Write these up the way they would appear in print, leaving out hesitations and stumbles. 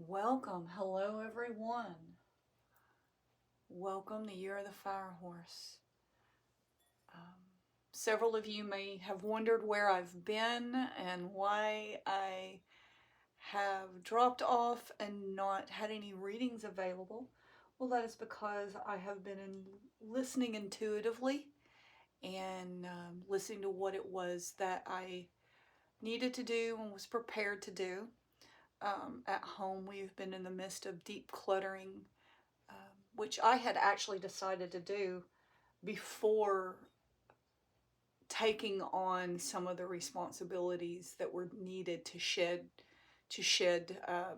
Welcome. Hello, everyone. Welcome, the Year of the Fire Horse. Several of you may have wondered where I've been and why I have dropped off and not had any readings available. Well, that is because I have been listening intuitively and listening to what it was that I needed to do and was prepared to do. At home, we've been in the midst of deep cluttering, which I had actually decided to do before taking on some of the responsibilities that were needed to shed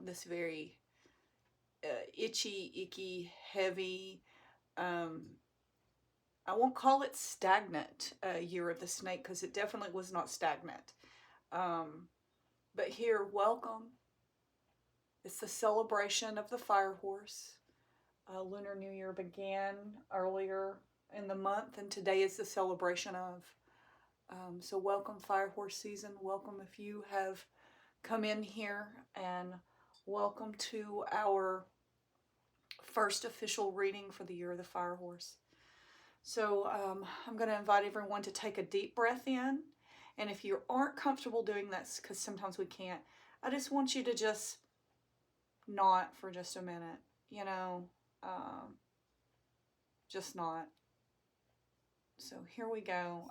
this very itchy, icky, heavy. Um, I won't call it stagnant year of the snake because it definitely was not stagnant. Um, but here, welcome. It's the celebration of the fire horse. Lunar New Year began earlier in the month, and today is the celebration of. So, welcome, Fire Horse season. Welcome if you have come in here, and welcome to our first official reading for the Year of the Fire Horse. So, I'm going to invite everyone to take a deep breath in. And if you aren't comfortable doing this, because sometimes we can't, I just want you to just not for just a minute, um, just not. So here we go.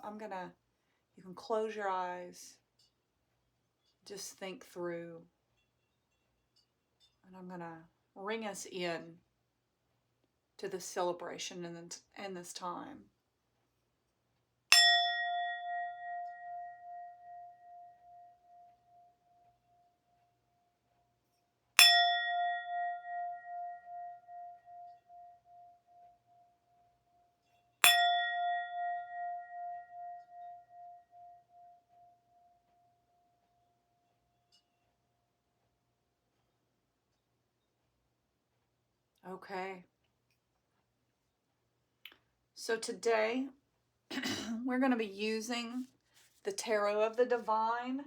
You can close your eyes, just think through, and I'm gonna ring us in to this celebration and this time. Okay. So today we're going to be using the Tarot of the Divine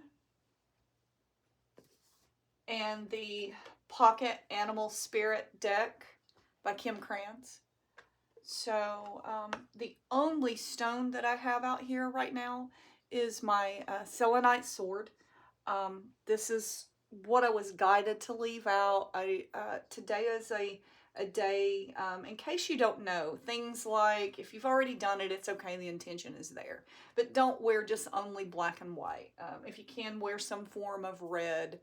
and the Pocket Animal Spirit deck by Kim Krantz. So the only stone that I have out here right now is my selenite sword. This is what I was guided to leave out. Today is a day, in case you don't know, things like if you've already done it, it's okay, the intention is there. But don't wear just only black and white. If you can, wear some form of red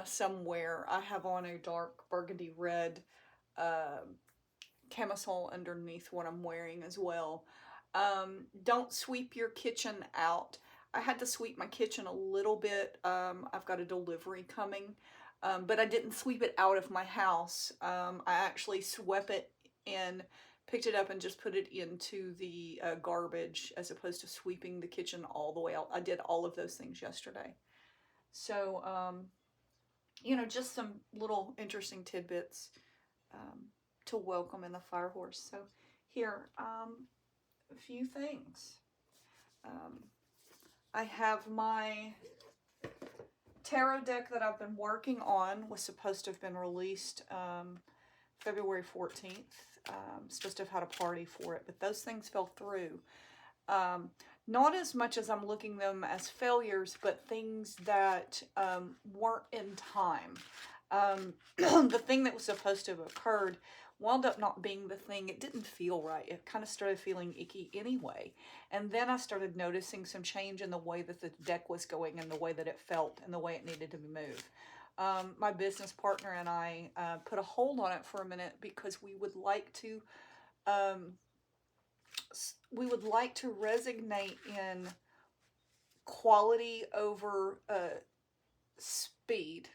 somewhere. I have on a dark burgundy red camisole underneath what I'm wearing as well. Don't sweep your kitchen out. I had to sweep my kitchen a little bit. I've got a delivery coming, but I didn't sweep it out of my house. I actually swept it and picked it up and just put it into the garbage as opposed to sweeping the kitchen all the way out. I did all of those things yesterday. So, just some little interesting tidbits um, to welcome in the fire horse. So, here, a few things. Um, I have my tarot deck that I've been working on, was supposed to have been released February 14th. Supposed to have had a party for it, but those things fell through. Not as much as I'm looking them as failures, but things that weren't in time. The thing that was supposed to have occurred wound up not being the thing. It didn't feel right. It kind of started feeling icky anyway. And then I started noticing some change in the way that the deck was going and the way that it felt and the way it needed to be moved. My business partner and I put a hold on it for a minute because um, we would like to resonate in quality over speed.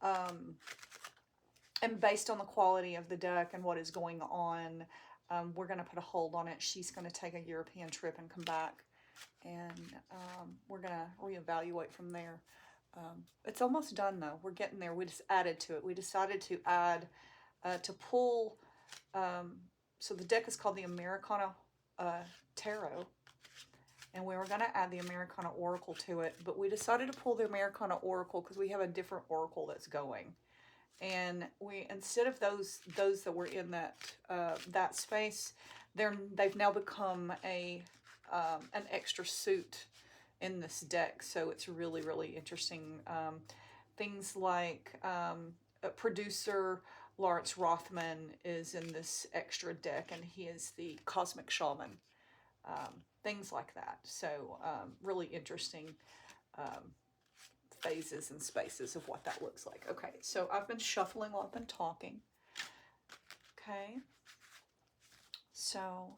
Um, and based on the quality of the deck and what is going on, we're going to put a hold on it. She's going to take a European trip and come back, and we're going to reevaluate from there. It's almost done though. We're getting there. We just added to it. We decided to add to pull. So the deck is called the Americana Tarot, and we were going to add the Americana Oracle to it, but we decided to pull the Americana Oracle because we have a different Oracle that's going. And we, instead of those that were in that space, they've now become an extra suit in this deck. So it's really, really interesting. Things like producer Lawrence Rothman is in this extra deck, and he is the Cosmic Shaman. Things like that. So really interesting um, phases and spaces of what that looks like. Okay, so I've been shuffling while I've been talking. Okay, so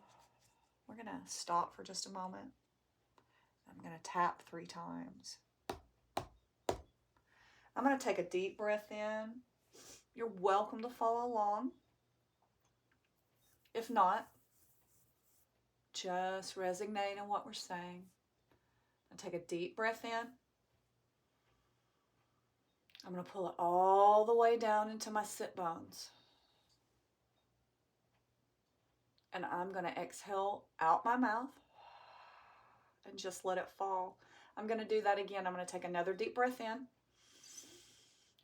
we're going to stop for just a moment. I'm going to tap 3 times. I'm going to take a deep breath in. You're welcome to follow along. If not, just resonate on what we're saying. And take a deep breath in. I'm going to pull it all the way down into my sit bones. And I'm going to exhale out my mouth and just let it fall. I'm going to do that again. I'm going to take another deep breath in.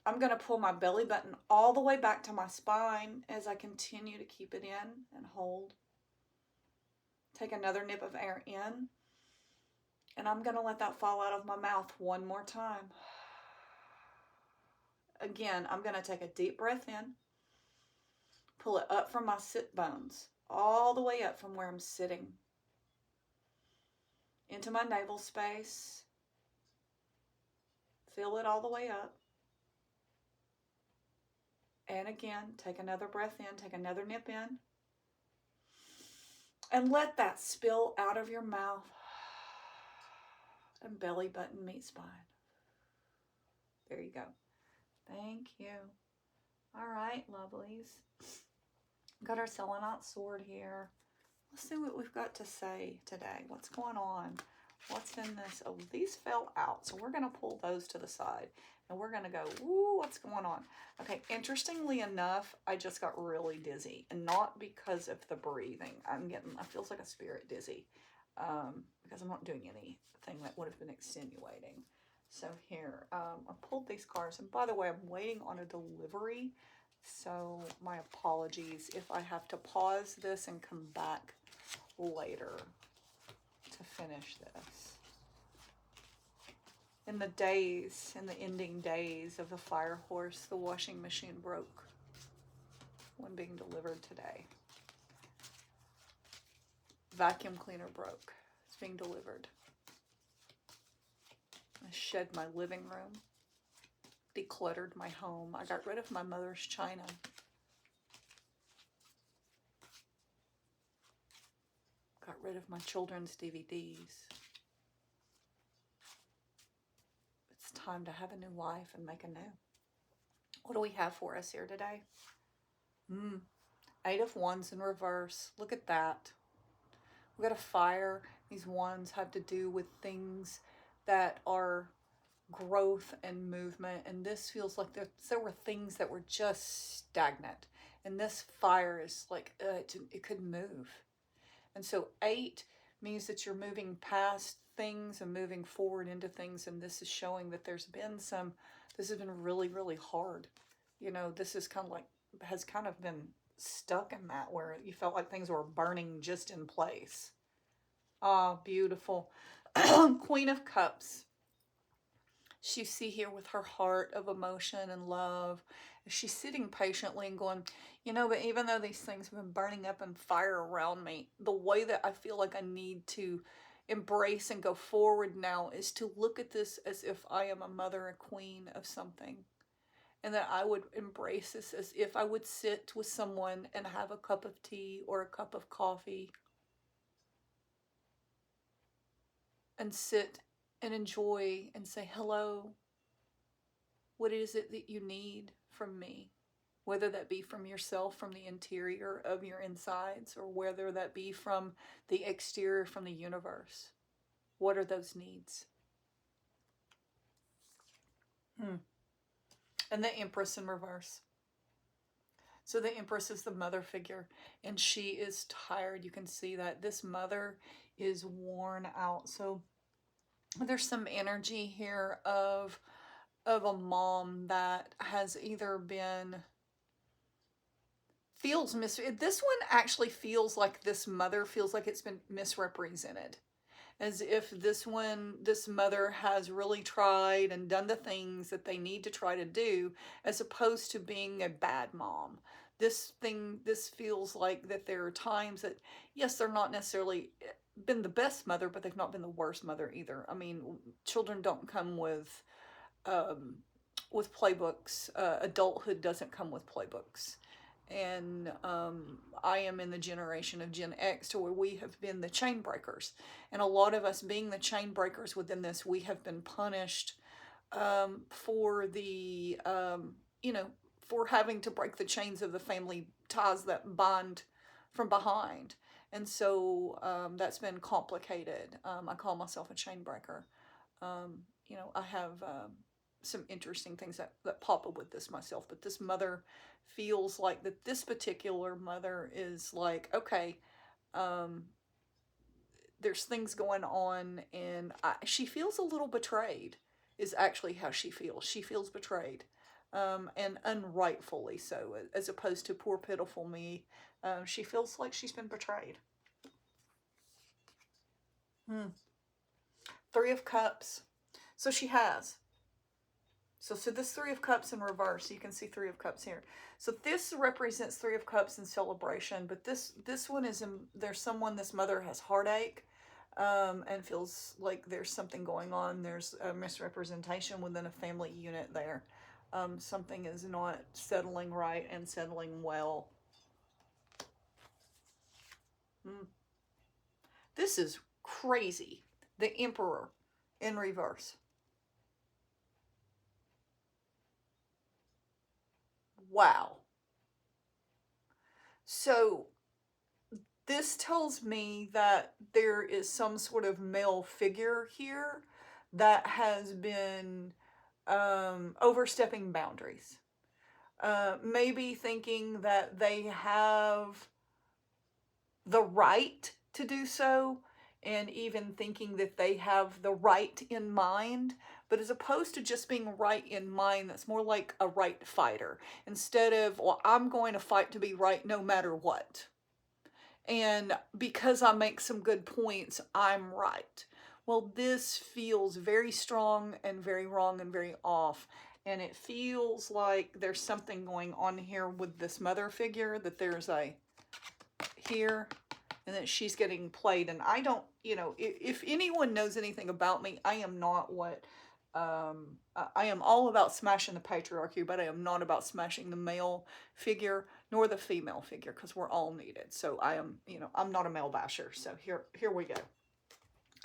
I'm going to pull my belly button all the way back to my spine as I continue to keep it in and hold. Take another nip of air in. And I'm going to let that fall out of my mouth one more time. Again, I'm going to take a deep breath in. Pull it up from my sit bones, all the way up from where I'm sitting, into my navel space. Feel it all the way up. And again, take another breath in, take another nip in. And let that spill out of your mouth. And belly button meet spine. There you go. Thank you. All right, lovelies. Got our selenite sword here. Let's see what we've got to say today. What's going on? What's in this? Oh, these fell out. So we're going to pull those to the side. And we're going to go, ooh, what's going on? Okay, interestingly enough, I just got really dizzy. And not because of the breathing. I feels like a spirit dizzy. Because I'm not doing anything that would have been extenuating. So here, I pulled these cards. And by the way, I'm waiting on a delivery. So my apologies if I have to pause this and come back later to finish this. In the ending days of the fire horse, the washing machine broke when being delivered today. Vacuum cleaner broke. It's being delivered. I shed my living room. Decluttered my home. I got rid of my mother's china. Got rid of my children's DVDs. It's time to have a new life and make a new. What do we have for us here today? 8 of Wands in reverse. Look at that. We got a fire. These wands have to do with things that are growth and movement, and this feels like there were things that were just stagnant, and this fire is like it could move. And so 8 means that you're moving past things and moving forward into things, and this is showing that this has been really, really hard. You know, this is has kind of been stuck in that where you felt like things were burning just in place. Ah, beautiful. Queen of Cups. You see here with her heart of emotion and love, she's sitting patiently and going, but even though these things have been burning up in fire around me, the way that I feel like I need to embrace and go forward now is to look at this as if I am a mother, a queen of something. And that I would embrace this as if I would sit with someone and have a cup of tea or a cup of coffee and sit and enjoy and say, hello, what is it that you need from me? Whether that be from yourself, from the interior of your insides, or whether that be from the exterior, from the universe. What are those needs? And the Empress in reverse. So the Empress is the mother figure, and she is tired. You can see that this mother is worn out. So there's some energy here of of a mom that has either been feels this one actually feels like this mother feels like it's been misrepresented, as if this mother has really tried and done the things that they need to try to do, as opposed to being a bad mom. This feels like that there are times that, yes, they're not necessarily been the best mother, but they've not been the worst mother either. I mean, children don't come um, with playbooks. Adulthood doesn't come with playbooks. And I am in the generation of Gen X to where we have been the chain breakers. And a lot of us being the chain breakers within this, we have been punished for you know, for having to break the chains of the family ties that bind from behind. And so that's been complicated. I call myself a chain breaker. You know, I have some interesting things that pop up with this myself, but this mother feels like that this particular mother is like, okay, um, there's things going on, and she feels a little betrayed, is actually how she feels. She feels betrayed, and unrightfully so, as opposed to poor, pitiful me. She feels like she's been betrayed. Hmm. Three of Cups. So she has. So this Three of Cups in reverse, you can see Three of Cups here. So this represents Three of Cups in celebration, but this one is there's someone, this mother has heartache, and feels like there's something going on. There's a misrepresentation within a family unit there. Something is not settling right and settling well. Mm. This is crazy. The Emperor in reverse. Wow. So this tells me that there is some sort of male figure here that has been overstepping boundaries. Maybe thinking that they have the right to do so, and even thinking that they have the right in mind. But as opposed to just being right in mind, that's more like a right fighter. Instead of, well, I'm going to fight to be right no matter what. And because I make some good points, I'm right. Well, this feels very strong and very wrong and very off. And it feels like there's something going on here with this mother figure, that there's a here, and that she's getting played. And I don't, you know, if anyone knows anything about me, I am not what I am all about smashing the patriarchy, but I am not about smashing the male figure nor the female figure, because we're all needed. So I am, you know, I'm not a male basher. So here we go.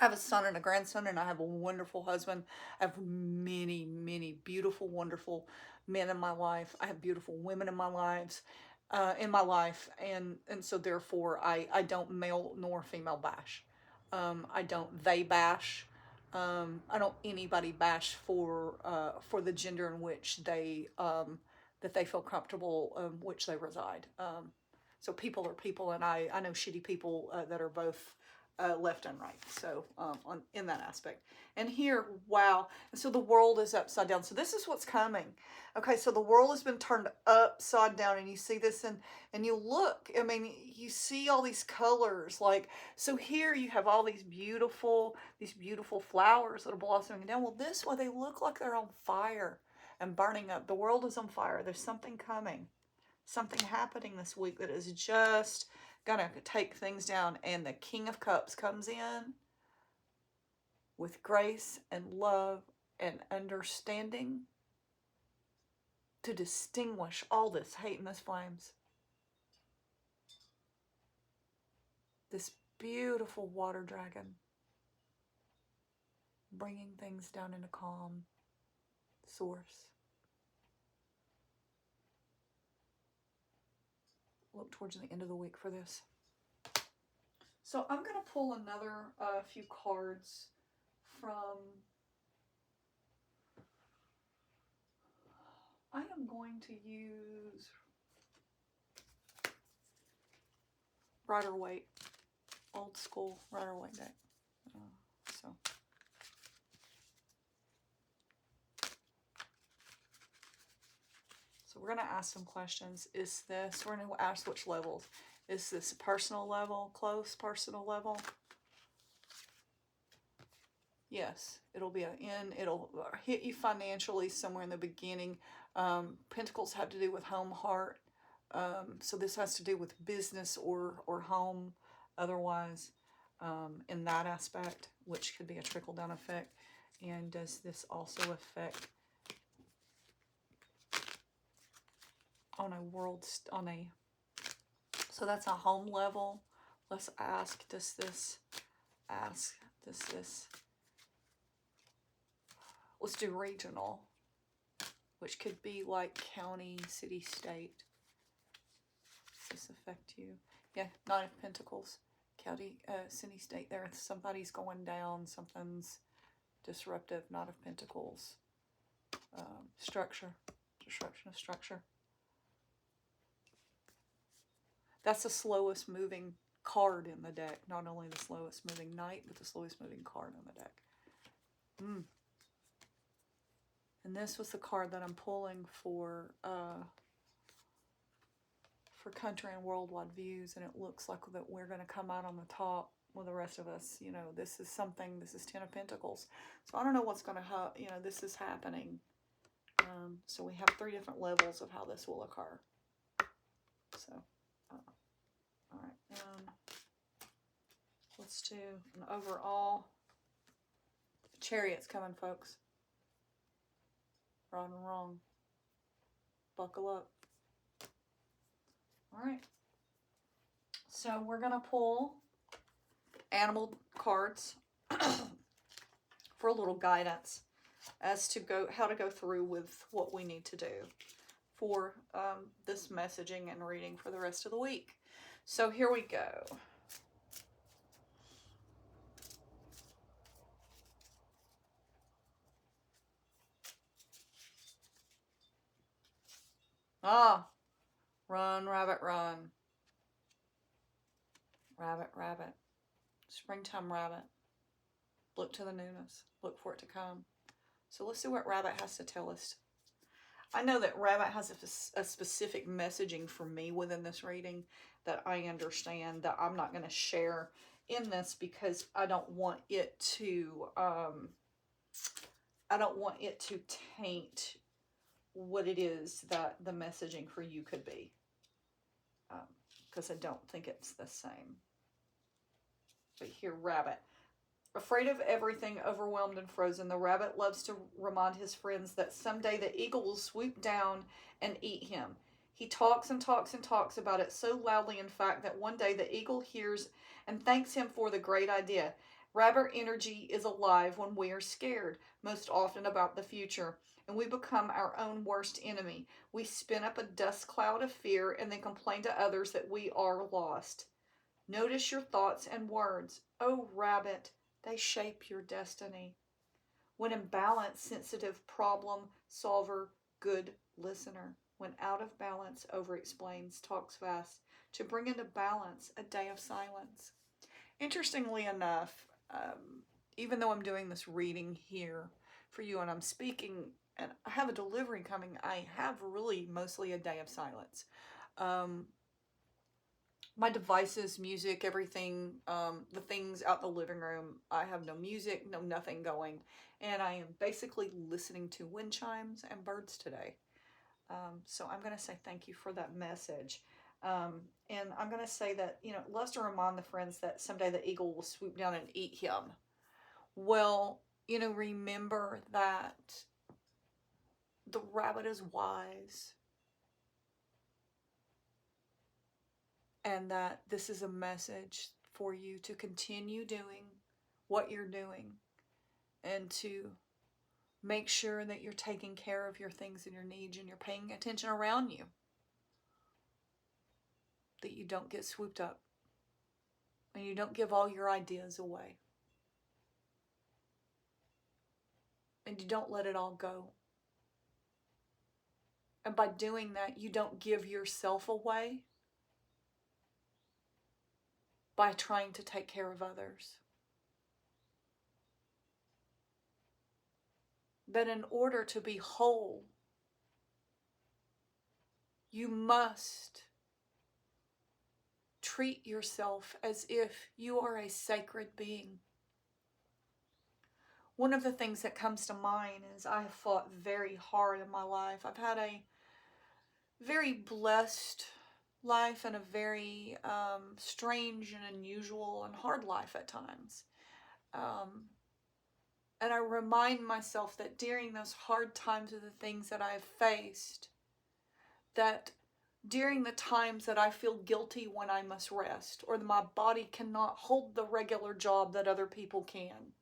I have a son and a grandson, and I have a wonderful husband. I have many, many beautiful, wonderful men in my life. I have beautiful women in my lives, and so therefore I don't male nor female bash. I don't they bash. I don't anybody bash for the gender in which they that they feel comfortable, which they reside. So people are people, and I know shitty people that are both left and right. So in that aspect, and here, wow. And so the world is upside down. So this is what's coming. Okay, so the world has been turned upside down, and you see this, and you look. I mean, you see all these colors. Like, so here you have all these beautiful flowers that are blossoming down. Well, this way they look like they're on fire and burning up. The world is on fire. There's something coming, something happening this week that is just gonna take things down. And the King of Cups comes in with grace and love and understanding to distinguish all this hate and this flames. This beautiful water dragon bringing things down into calm source. Look towards the end of the week for this. So I'm going to pull another few cards from... I am going to use Rider-Waite, old school Rider-Waite deck. So So we're going to ask some questions. We're going to ask which levels. Is this personal level, close personal level? Yes, it'll be it'll hit you financially somewhere in the beginning. Pentacles have to do with home heart. So this has to do with business or home otherwise, in that aspect, which could be a trickle-down effect. And does this also affect on a so that's a home level. Let's ask, does this, let's do regional, which could be like county, city, state. Does this affect you? Yeah, Nine of Pentacles, county, city, state. There, somebody's going down, something's disruptive. Knight of Pentacles, structure, disruption of structure. That's the slowest moving card in the deck. Not only the slowest moving knight, but the slowest moving card on the deck. And this was the card that I'm pulling for country and worldwide views, and it looks like that we're going to come out on the top with the rest of us. You know, this is Ten of Pentacles. So I don't know what's going to happen. You know, this is happening. So we have 3 different levels of how this will occur. So, all right. Let's do an overall. Chariot's coming, folks. Right and wrong. Buckle up. All right. So we're going to pull animal cards for a little guidance as to how to go through with what we need to do for this messaging and reading for the rest of the week. So here we go. Run, rabbit, run. Rabbit, rabbit. Springtime rabbit. Look to the newness. Look for it to come. So let's see what rabbit has to tell us. I know that rabbit has a specific messaging for me within this reading that I understand that I'm not going to share in this because I don't want it to taint what it is that the messaging for you could be, because I don't think it's the same. But here, rabbit. Afraid of everything, overwhelmed and frozen, the rabbit loves to remind his friends that someday the eagle will swoop down and eat him. He talks and talks and talks about it so loudly, in fact, that one day the eagle hears and thanks him for the great idea. Rabbit energy is alive when we are scared, most often about the future, and we become our own worst enemy. We spin up a dust cloud of fear and then complain to others that we are lost. Notice your thoughts and words. Oh, rabbit. They shape your destiny. When in balance, sensitive, problem solver, good listener. When out of balance, over-explains, talks fast. To bring into balance, a day of silence. Interestingly enough, even though I'm doing this reading here for you and I'm speaking and I have a delivery coming, I have really mostly a day of silence. My devices, music, everything, the things out in the living room, I have no music, nothing going. And I am basically listening to wind chimes and birds today. So I'm going to say thank you for that message. And I'm going to say that, you know, it loves to remind the friends that someday the eagle will swoop down and eat him. Well, you know, remember that the rabbit is wise. And that this is a message for you to continue doing what you're doing and to make sure that you're taking care of your things and your needs and you're paying attention around you. That you don't get swooped up and you don't give all your ideas away. And you don't let it all go. And by doing that, you don't give yourself away by trying to take care of others. That in order to be whole, You must treat yourself as if you are a sacred being. One of the things that comes to mind is I have fought very hard in my life. I've had a very blessed life and a very strange and unusual and hard life at times. And I remind myself that during those hard times of the things that I have faced, that during the times that I feel guilty when I must rest, or that my body cannot hold the regular job that other people can,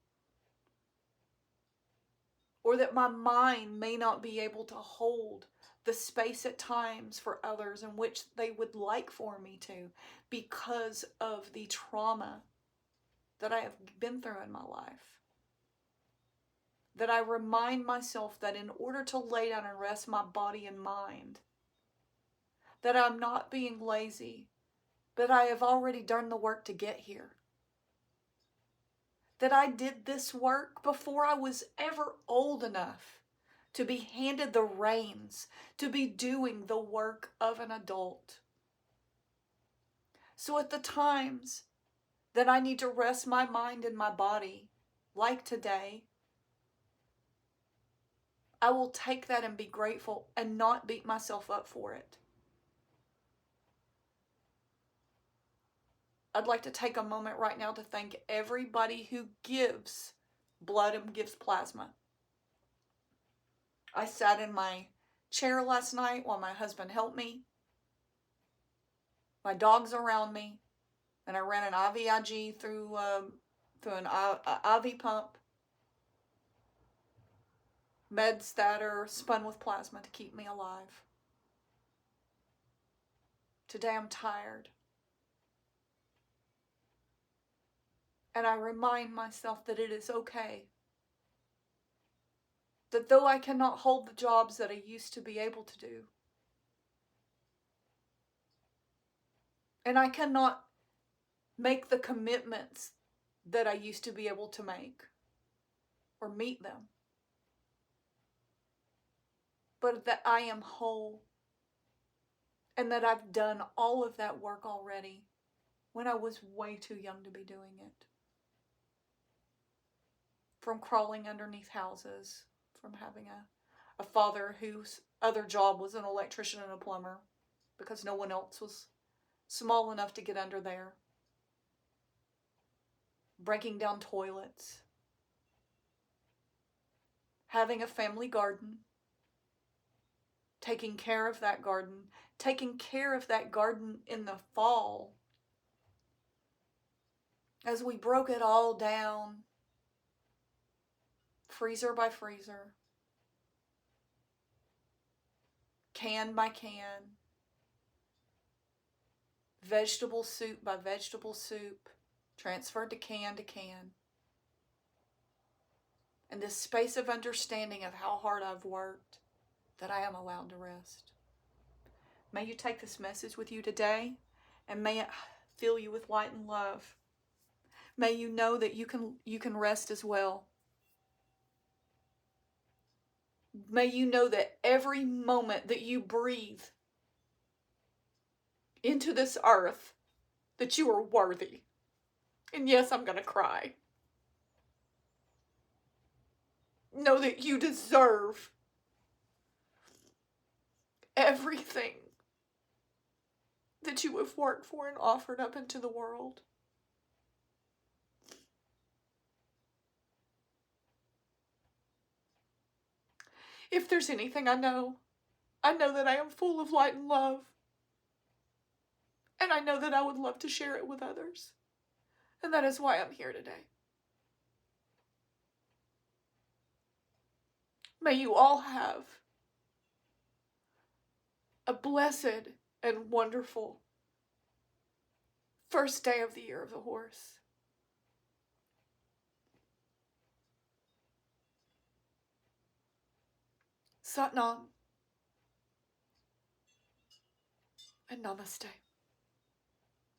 or that my mind may not be able to hold the space at times for others in which they would like for me to, because of the trauma that I have been through in my life. That I remind myself that in order to lay down and rest my body and mind, that I'm not being lazy, but I have already done the work to get here. That I did this work before I was ever old enough to be handed the reins, to be doing the work of an adult. So at the times that I need to rest my mind and my body, like today, I will take that and be grateful and not beat myself up for it. I'd like to take a moment right now to thank everybody who gives blood and gives plasma. I sat in my chair last night while my husband helped me. My dog's around me, and I ran an IVIG through an IV pump. Meds that are spun with plasma to keep me alive. Today I'm tired. And I remind myself that it is okay. That though I cannot hold the jobs that I used to be able to do, and I cannot make the commitments that I used to be able to make or meet them, but that I am whole and that I've done all of that work already when I was way too young to be doing it. From crawling underneath houses, from having a father whose other job was an electrician and a plumber because no one else was small enough to get under there. Breaking down toilets. Having a family garden. Taking care of that garden. Taking care of that garden in the fall. As we broke it all down, freezer by freezer, can by can, vegetable soup by vegetable soup, transferred to can, and this space of understanding of how hard I've worked, that I am allowed to rest. May you take this message with you today, and may it fill you with light and love. May you know that you can rest as well. May you know that every moment that you breathe into this earth, that you are worthy. And yes, I'm going to cry. Know that you deserve everything that you have worked for and offered up into the world. If there's anything I know that I am full of light and love. And I know that I would love to share it with others. And that is why I'm here today. May you all have a blessed and wonderful first day of the year of the horse. Sat Nam and Namaste.